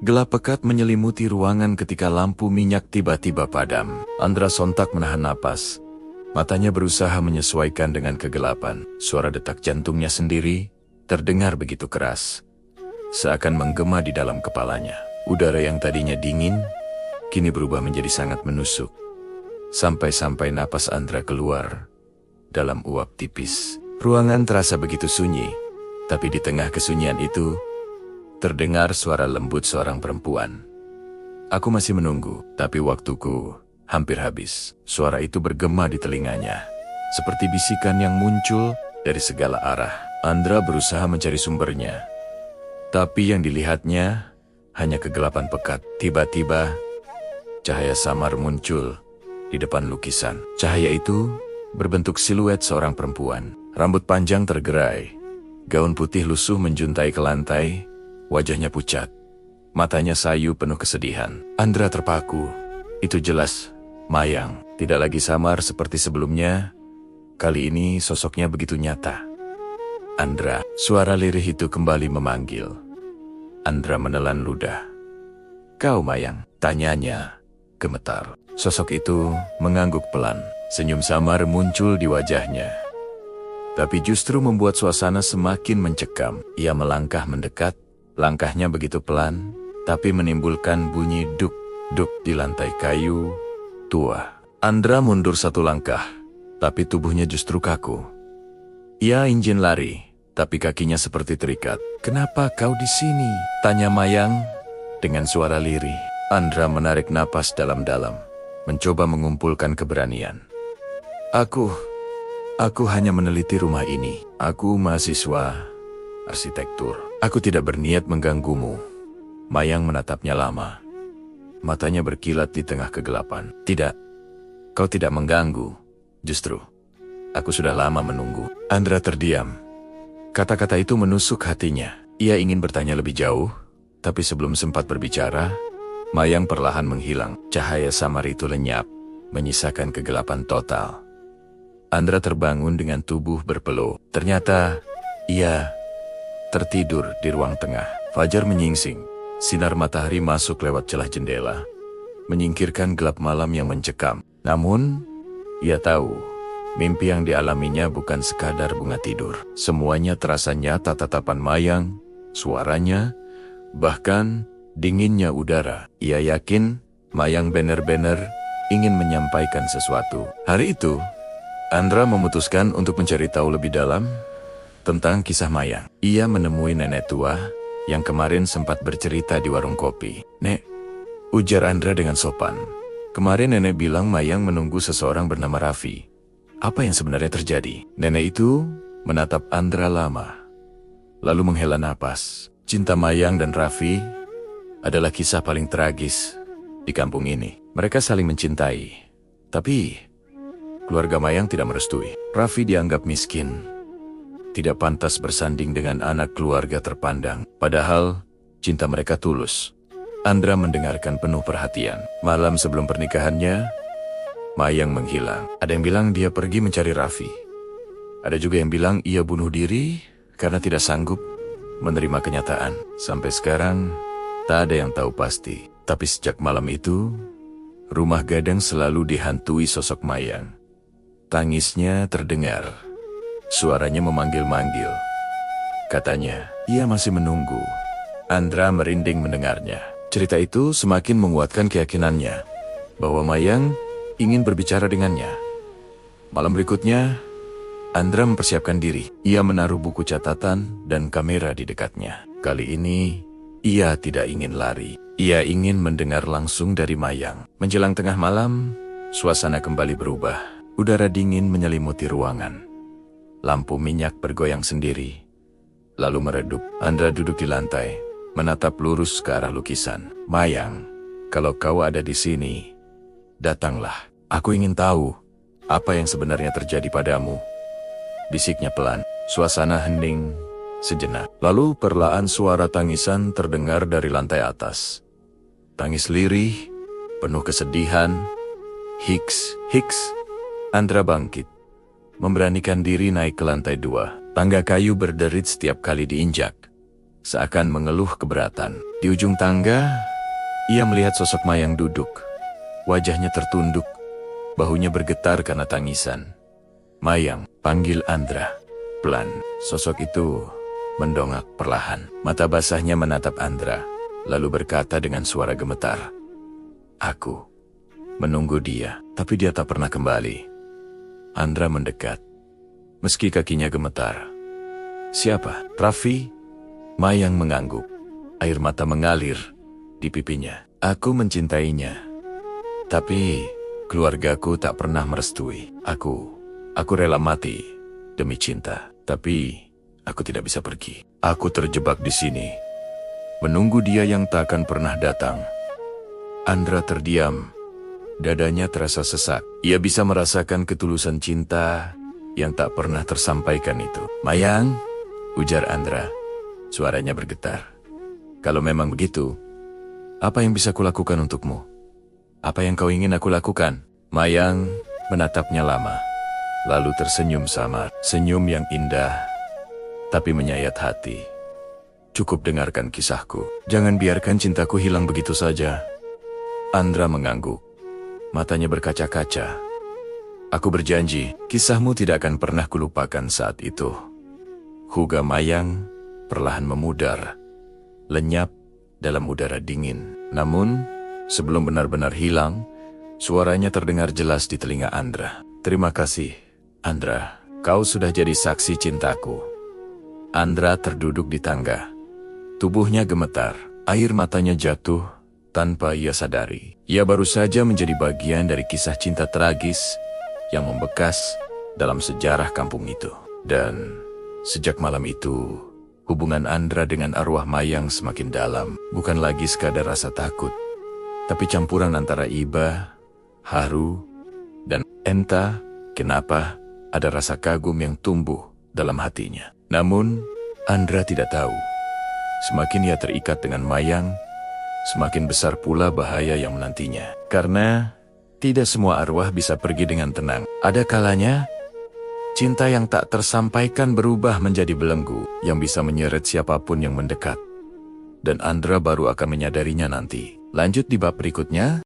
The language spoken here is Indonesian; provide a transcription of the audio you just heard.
Gelap pekat menyelimuti ruangan ketika lampu minyak tiba-tiba padam. Andra sontak menahan napas. Matanya berusaha menyesuaikan dengan kegelapan. Suara detak jantungnya sendiri terdengar begitu keras, seakan menggema di dalam kepalanya. Udara yang tadinya dingin, kini berubah menjadi sangat menusuk. Sampai-sampai napas Andra keluar dalam uap tipis. Ruangan terasa begitu sunyi, tapi di tengah kesunyian itu, terdengar suara lembut seorang perempuan. Aku masih menunggu, tapi waktuku hampir habis. Suara itu bergema di telinganya, seperti bisikan yang muncul dari segala arah. Andra berusaha mencari sumbernya, tapi yang dilihatnya hanya kegelapan pekat. Tiba-tiba, cahaya samar muncul di depan lukisan. Cahaya itu berbentuk siluet seorang perempuan. Rambut panjang tergerai, gaun putih lusuh menjuntai ke lantai, wajahnya pucat, matanya sayu penuh kesedihan. Andra terpaku. Itu jelas Mayang, tidak lagi samar seperti sebelumnya. Kali ini sosoknya begitu nyata. Andra, suara lirih itu kembali memanggil. Andra menelan ludah. "Kau Mayang?" tanyanya, gemetar. Sosok itu mengangguk pelan. Senyum samar muncul di wajahnya, tapi justru membuat suasana semakin mencekam. Ia melangkah mendekat, langkahnya begitu pelan, tapi menimbulkan bunyi duk-duk di lantai kayu tua. Andra mundur satu langkah, tapi tubuhnya justru kaku. Ia ingin lari, tapi kakinya seperti terikat. "Kenapa kau di sini?" tanya Mayang dengan suara lirih. Andra menarik napas dalam-dalam, mencoba mengumpulkan keberanian. Aku hanya meneliti rumah ini. Aku mahasiswa arsitektur. Aku tidak berniat mengganggumu." Mayang menatapnya lama. Matanya berkilat di tengah kegelapan. "Tidak, kau tidak mengganggu. Justru, aku sudah lama menunggu." Andra terdiam. Kata-kata itu menusuk hatinya. Ia ingin bertanya lebih jauh, tapi sebelum sempat berbicara, Mayang perlahan menghilang. Cahaya samar itu lenyap, menyisakan kegelapan total. Andra terbangun dengan tubuh berpeluh. Ternyata, ia tertidur di ruang tengah. Fajar menyingsing. Sinar matahari masuk lewat celah jendela, menyingkirkan gelap malam yang mencekam. Namun, ia tahu, mimpi yang dialaminya bukan sekadar bunga tidur. Semuanya terasa nyata. Tatapan Mayang, suaranya, bahkan dinginnya udara. Ia yakin Mayang benar-benar ingin menyampaikan sesuatu. Hari itu, Andra memutuskan untuk mencari tahu lebih dalam tentang kisah Mayang. Ia menemui nenek tua yang kemarin sempat bercerita di warung kopi. "Nek," ujar Andra dengan sopan. "Kemarin nenek bilang Mayang menunggu seseorang bernama Raffi. Apa yang sebenarnya terjadi?" Nenek itu menatap Andra lama, lalu menghela napas. Cinta Mayang dan Raffi adalah kisah paling tragis di kampung ini. Mereka saling mencintai, tapi keluarga Mayang tidak merestui. Raffi dianggap miskin, tidak pantas bersanding dengan anak keluarga terpandang. Padahal cinta mereka tulus. Andra mendengarkan penuh perhatian. Malam sebelum pernikahannya, Mayang menghilang. Ada yang bilang dia pergi mencari Raffi. Ada juga yang bilang ia bunuh diri karena tidak sanggup menerima kenyataan. Sampai sekarang, tak ada yang tahu pasti. Tapi sejak malam itu, rumah gadang selalu dihantui sosok Mayang. Tangisnya terdengar. Suaranya memanggil-manggil. Katanya, ia masih menunggu. Andra merinding mendengarnya. Cerita itu semakin menguatkan keyakinannya bahwa Mayang ingin berbicara dengannya. Malam berikutnya, Andra mempersiapkan diri. Ia menaruh buku catatan dan kamera di dekatnya. Kali ini, ia tidak ingin lari. Ia ingin mendengar langsung dari Mayang. Menjelang tengah malam, suasana kembali berubah. Udara dingin menyelimuti ruangan. Lampu minyak bergoyang sendiri, lalu meredup. Andra duduk di lantai, menatap lurus ke arah lukisan. "Mayang, kalau kau ada di sini, datanglah. Aku ingin tahu apa yang sebenarnya terjadi padamu." Bisiknya pelan. Suasana hening sejenak. Lalu perlahan suara tangisan terdengar dari lantai atas. Tangis lirih, penuh kesedihan. "Hiks, Hiks." Andra bangkit, memberanikan diri naik ke lantai 2. Tangga kayu berderit setiap kali diinjak. seakan mengeluh keberatan. Di ujung tangga, ia melihat sosok Mayang duduk. Wajahnya tertunduk, bahunya bergetar karena tangisan. "Mayang," panggil Andra. Pelan, sosok itu mendongak perlahan. Mata basahnya menatap Andra, lalu berkata dengan suara gemetar, "Aku menunggu dia, tapi dia tak pernah kembali." Andra mendekat, meski kakinya gemetar. "Siapa? Raffi?" Mayang mengangguk. Air mata mengalir di pipinya. "Aku mencintainya, tapi keluargaku tak pernah merestui. Aku rela mati demi cinta, tapi aku tidak bisa pergi. Aku terjebak di sini, menunggu dia yang tak akan pernah datang." Andra terdiam. Dadanya terasa sesak. Ia bisa merasakan ketulusan cinta yang tak pernah tersampaikan itu. "Mayang," ujar Andra. Suaranya bergetar. "Kalau memang begitu, apa yang bisa kulakukan untukmu? Apa yang kau ingin aku lakukan?" Mayang menatapnya lama, lalu tersenyum samar. Senyum yang indah, tapi menyayat hati. "Cukup dengarkan kisahku. Jangan biarkan cintaku hilang begitu saja." Andra mengangguk. Matanya berkaca-kaca. "Aku berjanji, kisahmu tidak akan pernah kulupakan saat itu." Huga Mayang perlahan memudar, lenyap dalam udara dingin. Namun, sebelum benar-benar hilang, suaranya terdengar jelas di telinga Andra. "Terima kasih, Andra. Kau sudah jadi saksi cintaku." Andra terduduk di tangga. Tubuhnya gemetar, air matanya jatuh tanpa ia sadari. Ia baru saja menjadi bagian dari kisah cinta tragis yang membekas dalam sejarah kampung itu. Dan sejak malam itu, hubungan Andra dengan arwah Mayang semakin dalam. Bukan lagi sekadar rasa takut, tapi campuran antara iba, haru, dan entah kenapa ada rasa kagum yang tumbuh dalam hatinya. Namun, Andra tidak tahu. Semakin ia terikat dengan Mayang, semakin besar pula bahaya yang menantinya. Karena tidak semua arwah bisa pergi dengan tenang. Ada kalanya, cinta yang tak tersampaikan berubah menjadi belenggu yang bisa menyeret siapapun yang mendekat. Dan Andra baru akan menyadarinya nanti. Lanjut di bab berikutnya.